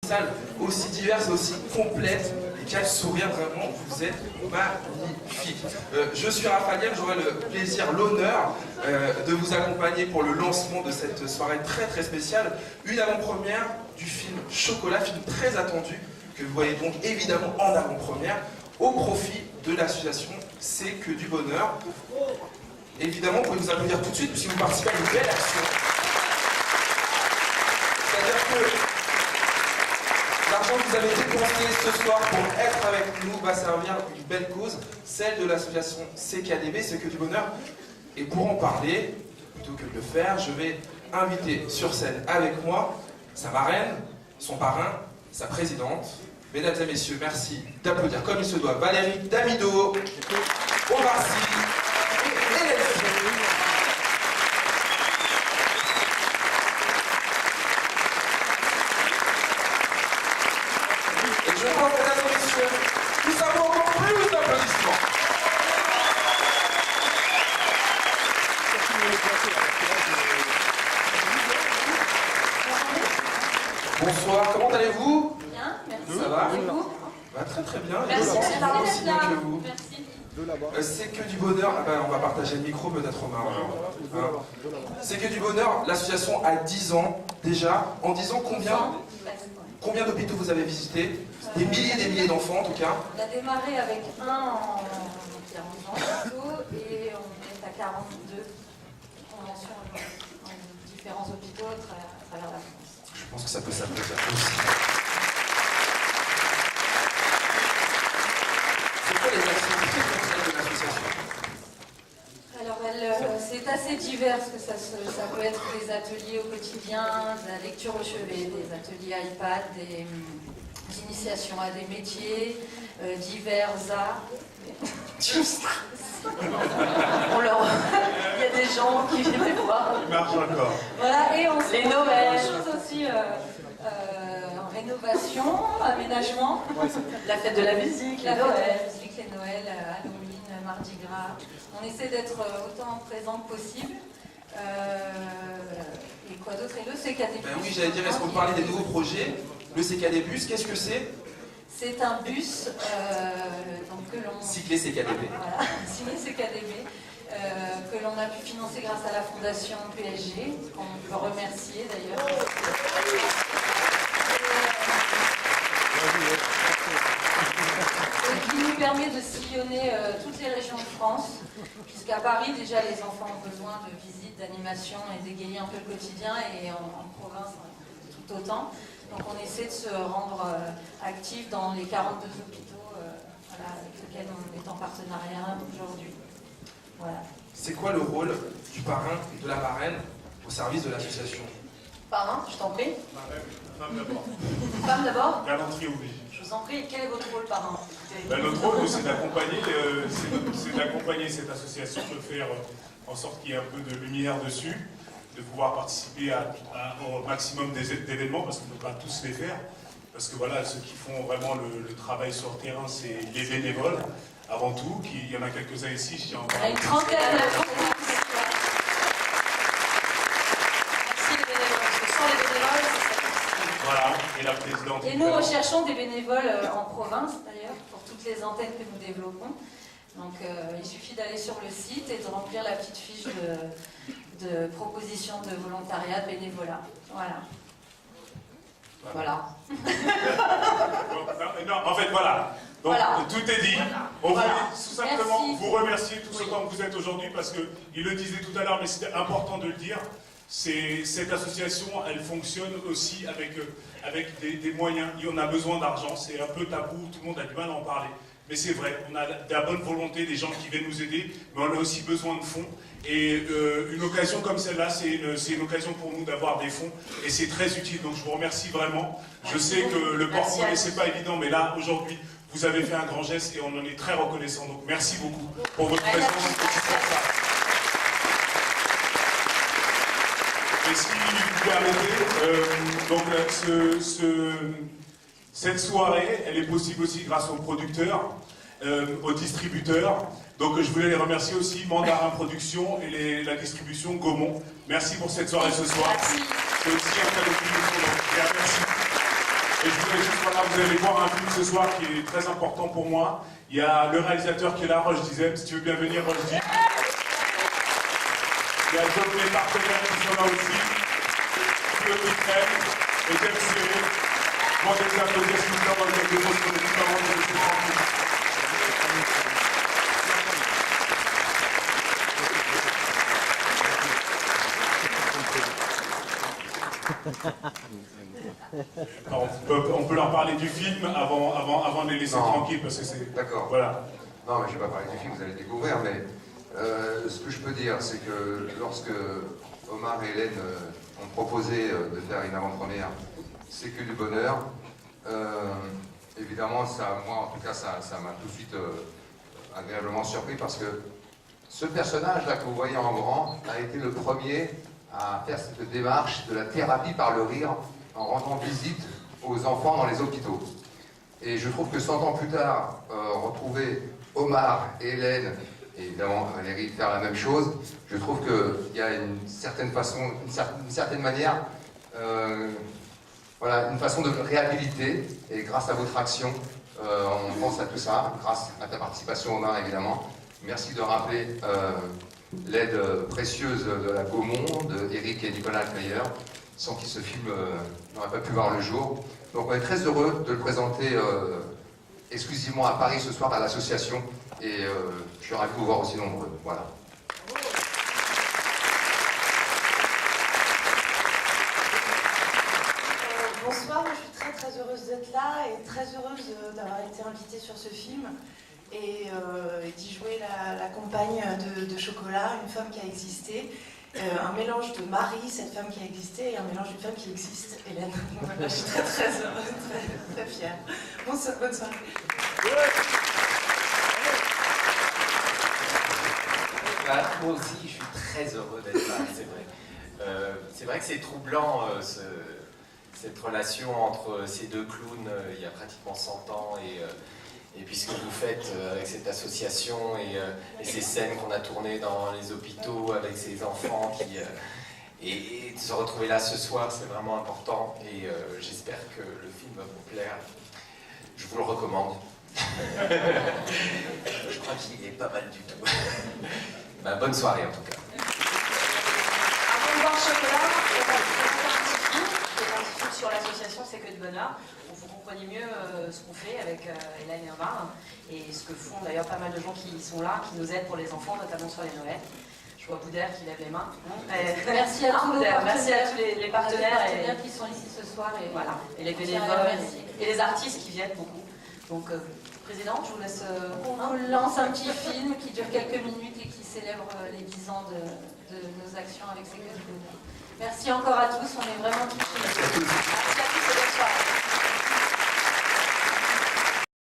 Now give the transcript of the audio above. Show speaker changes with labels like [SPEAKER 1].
[SPEAKER 1] salle aussi diverse et aussi complète. Et quel sourire, vraiment, vous êtes magnifique. Je suis Raphaël, j'aurai le plaisir, l'honneur de vous accompagner pour le lancement de cette soirée très très spéciale. Une avant-première du film Chocolat, film très attendu, que vous voyez donc évidemment en avant-première, au profit de l'association C'est que du bonheur. Évidemment, vous pouvez nous applaudir tout de suite, puisque vous participez à une belle action. C'est-à-dire que l'argent que vous avez dépensé ce soir pour être avec nous va servir une belle cause, celle de l'association CKDB, C'est que du bonheur. Et pour en parler, plutôt que de le faire, je vais inviter sur scène avec moi sa marraine, son parrain, sa présidente. Mesdames et messieurs, merci d'applaudir comme il se doit Valérie Damido, Omar Sy et Hélène. Et je vois, mesdames et messieurs, nous avons encore plus d'applaudissements. Bonsoir, comment allez-vous?
[SPEAKER 2] Bien, merci.
[SPEAKER 1] Ça va?
[SPEAKER 2] Et vous?
[SPEAKER 1] Bah, très très bien.
[SPEAKER 2] Merci
[SPEAKER 1] Et
[SPEAKER 2] d'être
[SPEAKER 1] aussi bien
[SPEAKER 2] là.
[SPEAKER 1] que vous.
[SPEAKER 2] Merci.
[SPEAKER 1] C'est que du bonheur. Ah ben, on va partager le micro peut-être Omar. C'est que du bonheur. L'association a 10 ans déjà. En 10 ans, combien d'hôpitaux vous avez visités? Des milliers d'enfants en tout cas.
[SPEAKER 2] On a démarré avec un en hôpitaux et on est à 42 conventions dans différents hôpitaux à travers la France.
[SPEAKER 1] Je pense que ça peut s'applaudir aussi. C'est quoi les actions très concrètes de l'association?
[SPEAKER 2] Alors, c'est assez divers, que ça peut être des ateliers au quotidien, de la lecture au chevet, des ateliers iPad, des initiations à des métiers, divers arts. Il y a des gens qui viennent les voir.
[SPEAKER 3] Il marche encore.
[SPEAKER 2] Voilà, et on les Noël, aussi en rénovation, aménagement,
[SPEAKER 4] La fête de la musique,
[SPEAKER 2] la
[SPEAKER 4] les Noël.
[SPEAKER 2] musique, les Noël, Halloween, Mardi Gras. On essaie d'être autant présent que possible. Et quoi d'autre? Et le CKD.
[SPEAKER 1] Ben oui, j'allais dire, est-ce qu'on parlait des nouveaux projets? Le CKD Bus, qu'est-ce que c'est?
[SPEAKER 2] C'est un bus donc, que l'on...
[SPEAKER 1] Cyclé CKDB.
[SPEAKER 2] Voilà, signé CKDB, que l'on a pu financer grâce à la fondation PSG, qu'on peut remercier d'ailleurs. Et qui nous permet de sillonner toutes les régions de France, puisqu'à Paris déjà les enfants ont besoin de visites, d'animations et d'égayer un peu le quotidien, et en province tout autant. Donc on essaie de se rendre actif dans les 42 hôpitaux voilà, avec lesquels on est en partenariat aujourd'hui. Voilà.
[SPEAKER 1] C'est quoi le rôle du parrain et de la marraine au service de l'association?
[SPEAKER 4] Parrain, je t'en prie.
[SPEAKER 3] Femme d'abord.
[SPEAKER 4] Femme d'abord.
[SPEAKER 3] Galanterie oblige.
[SPEAKER 4] Je vous en prie, quel est votre rôle, parrain?
[SPEAKER 3] Ben, notre rôle, c'est d'accompagner cette association, de faire en sorte qu'il y ait un peu de lumière dessus, de pouvoir participer au maximum d'événements, parce qu'on ne peut pas tous les faire. Parce que voilà, ceux qui font vraiment le travail sur le terrain, c'est les bénévoles, avant tout. Il y en a quelques-uns ici, je tiens encore.
[SPEAKER 2] Il y a une trentaine de
[SPEAKER 4] Merci les bénévoles, ce sont les bénévoles.
[SPEAKER 3] Voilà, et la présidente.
[SPEAKER 2] Et nous recherchons des bénévoles en province d'ailleurs, pour toutes les antennes que nous développons. Donc il suffit d'aller sur le site et de remplir la petite fiche de proposition de volontariat, de bénévolat. Voilà.
[SPEAKER 3] Non, en fait, voilà. Donc,
[SPEAKER 2] Voilà.
[SPEAKER 3] tout est dit. On voulait tout simplement
[SPEAKER 2] Merci.
[SPEAKER 3] vous remercier tous autant que vous êtes aujourd'hui, parce qu'il le disait tout à l'heure, mais c'était important de le dire. Cette association, elle fonctionne aussi avec des moyens. On a besoin d'argent, c'est un peu tabou, tout le monde a du mal à en parler. Mais c'est vrai, on a de la bonne volonté, des gens qui viennent nous aider, mais on a aussi besoin de fonds. Et une occasion comme celle-là, c'est une occasion pour nous d'avoir des fonds, et c'est très utile. Donc je vous remercie vraiment. Je sais que le porte-monnaie, c'est pas évident, mais là, aujourd'hui, vous avez fait un grand geste et on en est très reconnaissant. Donc merci beaucoup pour votre présence. Et si vous permettez, donc cette soirée, elle est possible aussi grâce aux producteurs, aux distributeurs. Donc je voulais les remercier aussi, Mandarin Production et la distribution Gaumont. Merci pour cette soirée ce soir.
[SPEAKER 2] Merci.
[SPEAKER 3] C'est aussi un cadeau de merci. Et je voudrais juste, voilà, vous allez voir un film ce soir qui est très important pour moi. Il y a le réalisateur qui est là, Roche Dizem, si tu veux bien venir, Roche Dizem. Il y a d'autres mes partenaires qui sont là aussi. Claude Mitrel et James Serré. Moi, des applaudissements, je vous donne quelque chose pour les différents de ces francs. On peut leur parler du film avant de les laisser tranquilles parce que c'est...
[SPEAKER 5] D'accord.
[SPEAKER 3] Voilà.
[SPEAKER 5] Non, mais je ne vais pas parler du film, vous allez le découvrir, mais ce que je peux dire, c'est que lorsque Omar et Hélène ont proposé de faire une avant-première, c'est que du bonheur. Évidemment, moi en tout cas, ça m'a tout de suite agréablement surpris parce que ce personnage-là que vous voyez en grand a été le premier à faire cette démarche de la thérapie par le rire en rendant visite aux enfants dans les hôpitaux. Et je trouve que 100 ans plus tard, retrouver Omar et Hélène, et évidemment Valérie faire la même chose, je trouve qu'il y a une certaine façon, une certaine manière, voilà, une façon de réhabiliter, et grâce à votre action, on pense à tout ça, grâce à ta participation Omar évidemment. Merci de rappeler l'aide précieuse de la Gaumont, de Eric et Nicolas Alcailleur, sans qui ce film n'aurait pas pu voir le jour. Donc on est très heureux de le présenter exclusivement à Paris ce soir à l'association, et je suis ravi de vous voir aussi nombreux. Voilà.
[SPEAKER 6] Bonsoir, je suis très heureuse d'être là et très heureuse d'avoir été invitée sur ce film et d'y jouer la compagne de Chocolat, une femme qui a existé, un mélange de Marie, cette femme qui a existé, et un mélange d'une femme qui existe, Hélène. Voilà, je suis très heureuse, très fière. Bonsoir, bonne soirée.
[SPEAKER 7] Moi aussi, je suis très heureux d'être là, c'est vrai. C'est vrai que c'est troublant, cette relation entre ces deux clowns, il y a pratiquement 100 ans, et puis ce que vous faites avec cette association, et ces scènes qu'on a tournées dans les hôpitaux avec ces enfants, et de se retrouver là ce soir, c'est vraiment important, et j'espère que le film va vous plaire. Je vous le recommande. Je crois qu'il est pas mal du tout. Ben, bonne soirée en tout cas.
[SPEAKER 4] Avant de voir Chocolat, on va présenter un petit film sur l'association C'est que du bonheur, pour que vous compreniez mieux ce qu'on fait avec Hélène et Omar, et ce que font d'ailleurs pas mal de gens qui sont là, qui nous aident pour les enfants, notamment sur les Noëls. Je vois Boudère qui lève les mains.
[SPEAKER 2] Merci à tous
[SPEAKER 4] merci à tous les partenaires
[SPEAKER 2] qui sont ici ce soir, et
[SPEAKER 4] voilà, et les bénévoles et les artistes qui viennent beaucoup. Donc, Présidente, je vous laisse...
[SPEAKER 2] On lance un petit film qui dure quelques minutes et qui célèbre les 10 ans de nos actions avec C'est que du bonheur. Merci encore à tous, on est vraiment touchés.